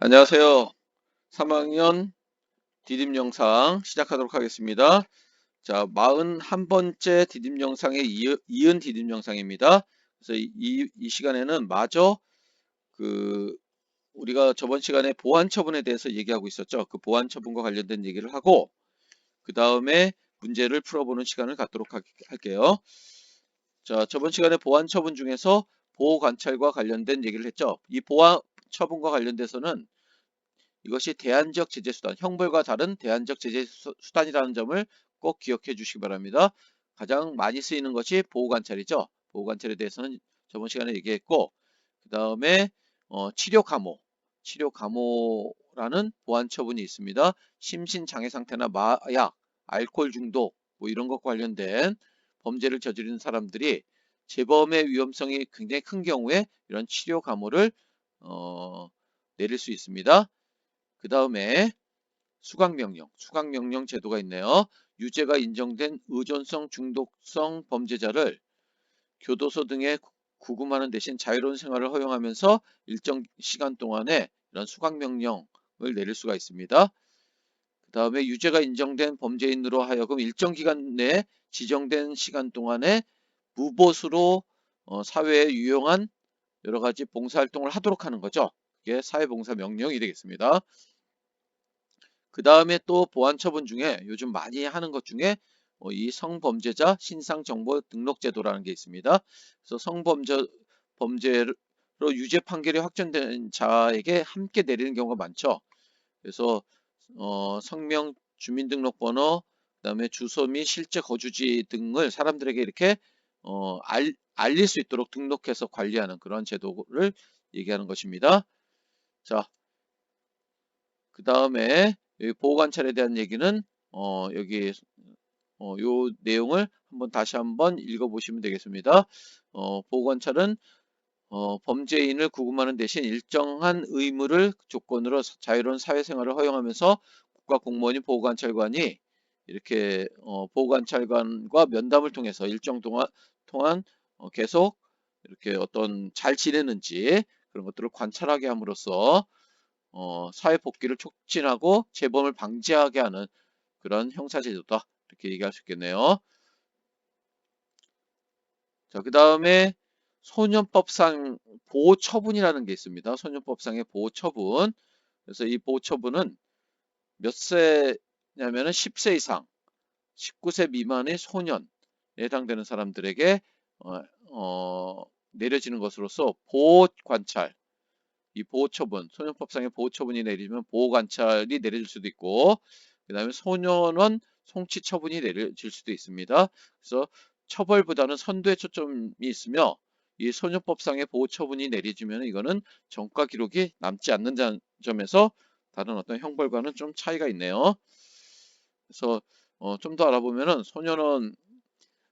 안녕하세요. 3학년 디딤 영상 시작하도록 하겠습니다. 자, 41번째 디딤 영상에 이은 디딤 영상입니다. 그래서 이 시간에는 마저 우리가 저번 시간에 보완 처분에 대해서 얘기하고 있었죠. 그 보완 처분과 관련된 얘기를 하고 그 다음에 문제를 풀어보는 시간을 갖도록 할게요. 자, 저번 시간에 보완 처분 중에서 보호 관찰과 관련된 얘기를 했죠. 이 보완 처분과 관련돼서는 이것이 대안적 제재수단, 형벌과 다른 대안적 제재수단이라는 점을 꼭 기억해 주시기 바랍니다. 가장 많이 쓰이는 것이 보호관찰이죠. 보호관찰에 대해서는 저번 시간에 얘기했고, 그 다음에 치료감호라는 보완 처분이 있습니다. 심신장애 상태나 마약, 알코올 중독 뭐 이런 것과 관련된 범죄를 저지르는 사람들이 재범의 위험성이 굉장히 큰 경우에 이런 치료감호를 내릴 수 있습니다. 그 다음에 수강명령 제도가 있네요. 유죄가 인정된 의존성 중독성 범죄자를 교도소 등에 구금하는 대신 자유로운 생활을 허용하면서 일정 시간 동안에 이런 수강명령을 내릴 수가 있습니다. 그 다음에 유죄가 인정된 범죄인으로 하여금 일정 기간 내에 지정된 시간 동안에 무보수로 사회에 유용한 여러 가지 봉사활동을 하도록 하는 거죠. 그게 사회봉사 명령이 되겠습니다. 그 다음에 또 보완 처분 중에 요즘 많이 하는 것 중에 이 성범죄자 신상정보 등록제도라는 게 있습니다. 그래서 범죄로 유죄 판결이 확정된 자에게 함께 내리는 경우가 많죠. 그래서 성명, 주민등록번호, 그다음에 주소 및 실제 거주지 등을 사람들에게 이렇게 알릴 수 있도록 등록해서 관리하는 그런 제도를 얘기하는 것입니다. 자, 그 다음에 보호관찰에 대한 얘기는 여기 요 내용을 다시 한번 읽어보시면 되겠습니다. 보호관찰은 범죄인을 구금하는 대신 일정한 의무를 조건으로 자유로운 사회생활을 허용하면서 국가 공무원인 보호관찰관이 이렇게 보호관찰관과 면담을 통해서 일정 동안 계속 이렇게 어떤 잘 지내는지 그런 것들을 관찰하게 함으로써 사회 복귀를 촉진하고 재범을 방지하게 하는 그런 형사제도다. 이렇게 얘기할 수 있겠네요. 자, 그 다음에 소년법상 보호처분이라는 게 있습니다. 소년법상의 보호처분. 그래서 이 보호처분은 몇 세냐면은 10세 이상, 19세 미만의 소년에 해당되는 사람들에게 어, 내려지는 것으로서 보호관찰, 이 보호처분, 소년법상의 보호처분이 내리면 보호관찰이 내려질 수도 있고, 그 다음에 소년원 송치처분이 내려질 수도 있습니다. 그래서 처벌보다는 선도에 초점이 있으며, 이 소년법상의 보호처분이 내려지면 이거는 전과 기록이 남지 않는 점에서 다른 어떤 형벌과는 좀 차이가 있네요. 그래서 좀 더 알아보면은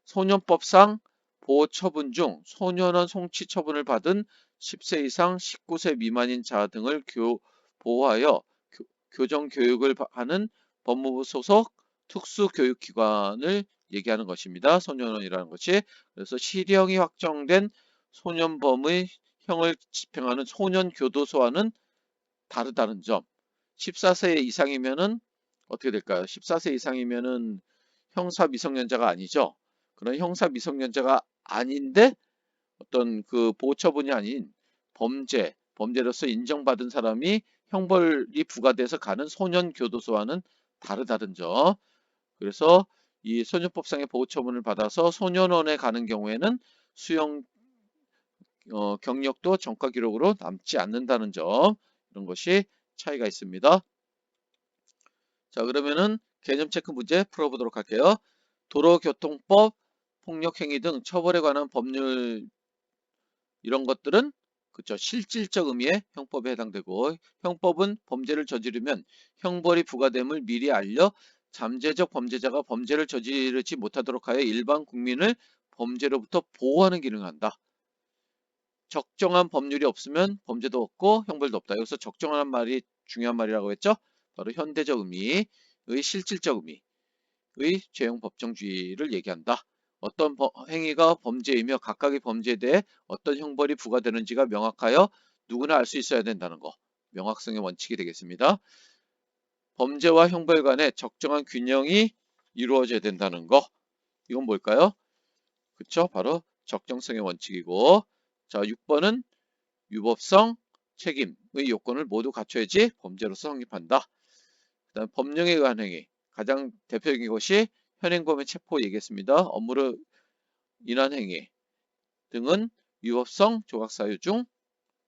소년법상 보호처분 중 소년원 송치 처분을 받은 10세 이상 19세 미만인 자 등을 보호하여 교정 교육을 하는 법무부 소속 특수교육기관을 얘기하는 것입니다. 소년원이라는 것이. 그래서 실형이 확정된 소년범의 형을 집행하는 소년교도소와는 다르다는 점. 14세 이상이면은 어떻게 될까요? 14세 이상이면은 형사 미성년자가 아니죠. 그런 형사 미성년자가 아닌데 어떤 그 보호처분이 아닌 범죄로서 인정받은 사람이 형벌이 부과돼서 가는 소년교도소와는 다르다는 점. 그래서 이 소년법상의 보호처분을 받아서 소년원에 가는 경우에는 수용 경력도 전과 기록으로 남지 않는다는 점. 이런 것이 차이가 있습니다. 자, 그러면은 개념 체크 문제 풀어보도록 할게요. 도로교통법, 폭력행위 등 처벌에 관한 법률 이런 것들은 그쵸 실질적 의미의 형법에 해당되고, 형법은 범죄를 저지르면 형벌이 부과됨을 미리 알려 잠재적 범죄자가 범죄를 저지르지 못하도록 하여 일반 국민을 범죄로부터 보호하는 기능을 한다. 적정한 법률이 없으면 범죄도 없고 형벌도 없다. 여기서 적정한 말이 중요한 말이라고 했죠. 바로 현대적 의미의 실질적 의미의 죄형 법정주의를 얘기한다. 어떤 행위가 범죄이며 각각의 범죄에 대해 어떤 형벌이 부과되는지가 명확하여 누구나 알 수 있어야 된다는 거. 명확성의 원칙이 되겠습니다. 범죄와 형벌 간의 적정한 균형이 이루어져야 된다는 거. 이건 뭘까요? 그쵸? 바로 적정성의 원칙이고, 자, 6번은 유법성, 책임의 요건을 모두 갖춰야지 범죄로서 성립한다. 그 다음 법령에 의한 행위. 가장 대표적인 것이 현행범의 체포 얘기했습니다. 업무로 인한 행위 등은 위법성 조각사유 중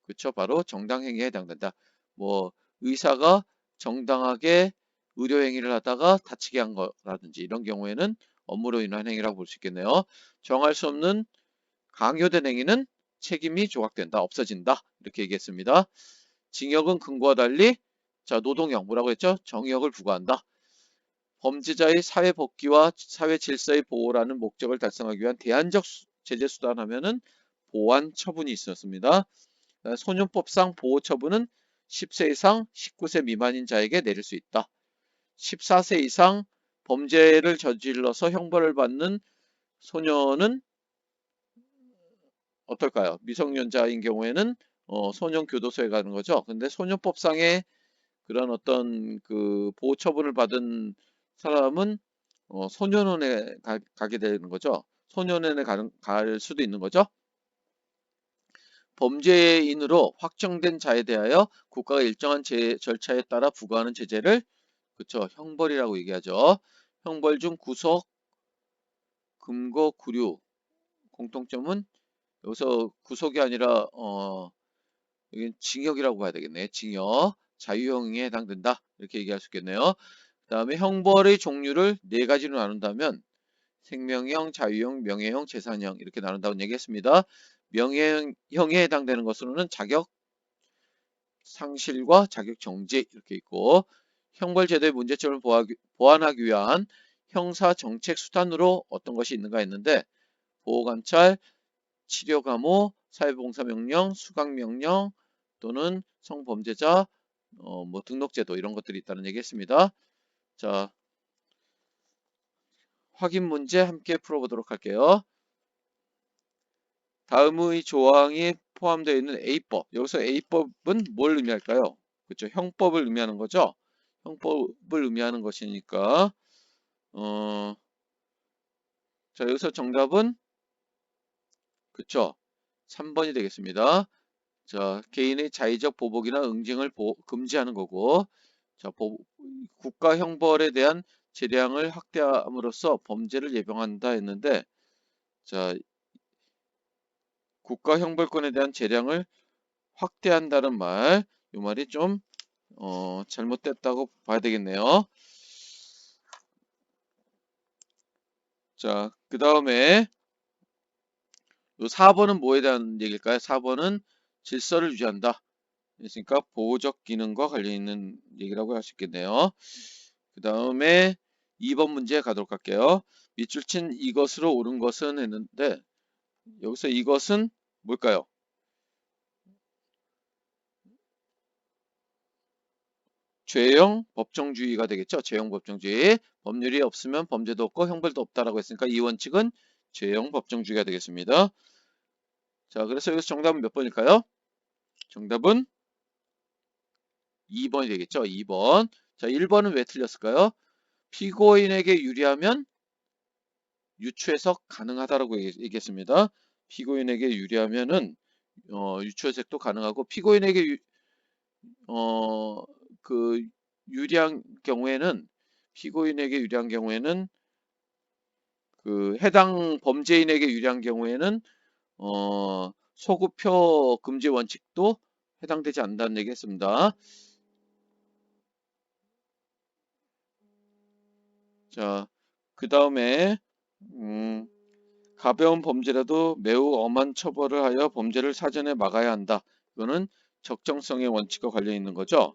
그쵸 바로 정당행위에 해당된다. 뭐 의사가 정당하게 의료행위를 하다가 다치게 한 거라든지 이런 경우에는 업무로 인한 행위라고 볼 수 있겠네요. 정할 수 없는 강요된 행위는 책임이 조각된다, 없어진다 이렇게 얘기했습니다. 징역은 근거와 달리 자 노동형 뭐라고 했죠? 정의역을 부과한다. 범죄자의 사회 복귀와 사회 질서의 보호라는 목적을 달성하기 위한 대안적 제재 수단 하면은 보완 처분이 있었습니다. 소년법상 보호 처분은 10세 이상 19세 미만인 자에게 내릴 수 있다. 14세 이상 범죄를 저질러서 형벌을 받는 소년은 어떨까요? 미성년자인 경우에는 소년교도소에 가는 거죠. 근데 소년법상의 그런 어떤 그 보호 처분을 받은 사람은 소년원에 가게 되는 거죠. 소년원에 갈 수도 있는 거죠. 범죄인으로 확정된 자에 대하여 국가가 일정한 절차에 따라 부과하는 제재를 그쵸 형벌이라고 얘기하죠. 형벌 중 구속, 금고, 구류 공통점은 여기서 구속이 아니라 여기 징역이라고 봐야 되겠네. 징역, 자유형에 해당된다 이렇게 얘기할 수 있겠네요. 그 다음에 형벌의 종류를 네 가지로 나눈다면 생명형, 자유형, 명예형, 재산형 이렇게 나눈다고 얘기했습니다. 명예형에 해당되는 것으로는 자격 상실과 자격 정지 이렇게 있고 형벌제도의 문제점을 보완하기 위한 형사 정책 수단으로 어떤 것이 있는가 했는데 보호관찰, 치료감호, 사회봉사명령, 수강명령 또는 성범죄자 뭐 등록제도 이런 것들이 있다는 얘기했습니다. 자, 확인 문제 함께 풀어보도록 할게요. 다음의 조항이 포함되어 있는 A법. 여기서 A법은 뭘 의미할까요? 그렇죠. 형법을 의미하는 거죠. 형법을 의미하는 것이니까 자 여기서 정답은 그쵸 3번이 되겠습니다. 자 개인의 자의적 보복이나 응징을 금지하는 거고 자 국가 형벌에 대한 재량을 확대함으로써 범죄를 예방한다 했는데 자 국가 형벌권에 대한 재량을 확대한다는 말, 이 말이 좀 잘못됐다고 봐야 되겠네요. 자, 그 다음에 요 4번은 뭐에 대한 얘기일까요? 4번은 질서를 유지한다. 그러니까 보호적 기능과 관련있는 얘기라고 할 수 있겠네요. 그 다음에 2번 문제 가도록 할게요. 밑줄 친 이것으로 옳은 것은 했는데 여기서 이것은 뭘까요? 죄형 법정주의가 되겠죠. 죄형 법정주의. 법률이 없으면 범죄도 없고 형벌도 없다라고 했으니까 이 원칙은 죄형 법정주의가 되겠습니다. 자, 그래서 여기서 정답은 몇 번일까요? 정답은 2번이 되겠죠. 2번. 자, 1번은 왜 틀렸을까요? 피고인에게 유리하면 유추해석 가능하다라고 얘기했습니다. 피고인에게 유리하면은 유추해석도 가능하고 피고인에게 그 유리한 경우에는 피고인에게 유리한 경우에는 그 해당 범죄인에게 유리한 경우에는 소급표 금지 원칙도 해당되지 않는다는 얘기 했습니다. 자, 그 다음에 가벼운 범죄라도 매우 엄한 처벌을 하여 범죄를 사전에 막아야 한다. 이거는 적정성의 원칙과 관련 있는 거죠.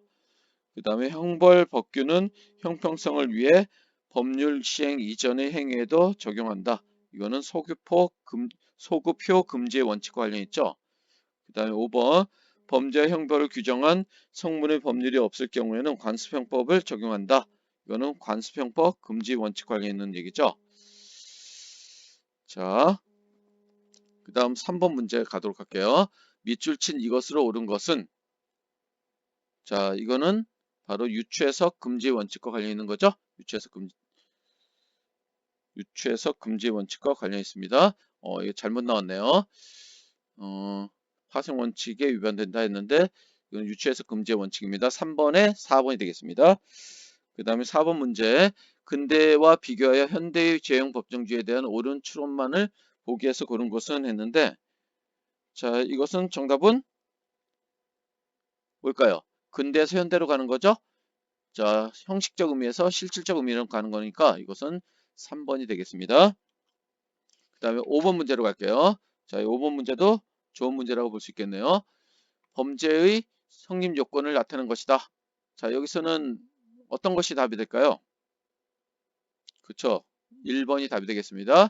그 다음에 형벌 법규는 형평성을 위해 법률 시행 이전의 행위에도 적용한다. 이거는 소급표 금지의 원칙과 관련 있죠. 그 다음에 5번 범죄 형벌을 규정한 성문의 법률이 없을 경우에는 관습형법을 적용한다. 이거는 관습형법 금지 원칙 관련 있는 얘기죠. 자, 그 다음 3번 문제 가도록 할게요. 밑줄 친 이것으로 옳은 것은 자, 이거는 바로 유추해석 금지 원칙과 관련 있는 거죠. 유추해석 금지 원칙과 관련 있습니다. 이거 잘못 나왔네요. 파생 원칙에 위반된다 했는데 이건 유추해석 금지 원칙입니다. 3번에 4번이 되겠습니다. 그 다음에 4번 문제. 근대와 비교하여 현대의 죄형 법정주의에 대한 옳은 추론만을 보기에서 고른 것은 했는데, 자, 이것은 정답은 뭘까요? 근대에서 현대로 가는 거죠? 자, 형식적 의미에서 실질적 의미로 가는 거니까 이것은 3번이 되겠습니다. 그 다음에 5번 문제로 갈게요. 자, 5번 문제도 좋은 문제라고 볼 수 있겠네요. 범죄의 성립 요건을 나타내는 것이다. 자, 여기서는 어떤 것이 답이 될까요? 그쵸? 1번이 답이 되겠습니다.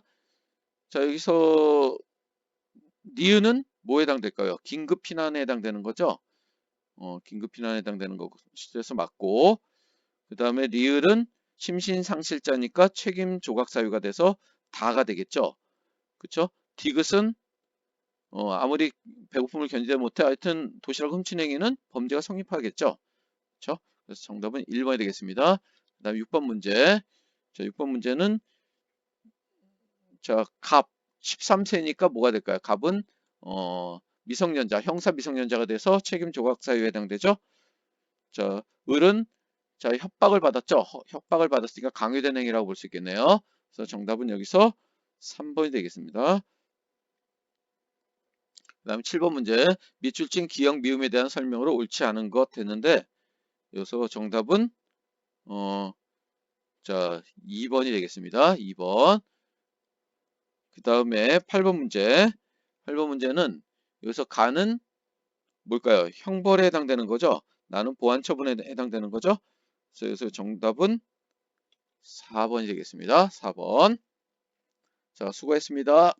자, 여기서 니은은 뭐에 해당될까요? 긴급 피난에 해당되는 거죠? 긴급 피난에 해당되는 것에서 맞고, 그 다음에 리을은 심신상실자니까 책임 조각 사유가 돼서 다가 되겠죠. 그쵸? 디귿은 아무리 배고픔을 견디지 못해 하여튼 도시락 훔친 행위는 범죄가 성립하겠죠. 그쵸? 그래서 정답은 1번이 되겠습니다. 그 다음에 6번 문제. 자, 6번 문제는 자, 갑 13세니까 뭐가 될까요? 갑은 미성년자, 형사 미성년자가 돼서 책임 조각 사유에 해당되죠. 자, 을은 자, 협박을 받았죠. 협박을 받았으니까 강요된 행위라고 볼 수 있겠네요. 그래서 정답은 여기서 3번이 되겠습니다. 그 다음에 7번 문제. 밑줄진 기역 미음에 대한 설명으로 옳지 않은 것 했는데 여기서 정답은 자, 2번이 되겠습니다. 2번. 그 다음에 8번 문제. 8번 문제는 여기서 가는 뭘까요? 형벌에 해당되는 거죠. 나는 보안 처분에 해당되는 거죠. 그래서 정답은 4번이 되겠습니다. 4번. 자, 수고했습니다.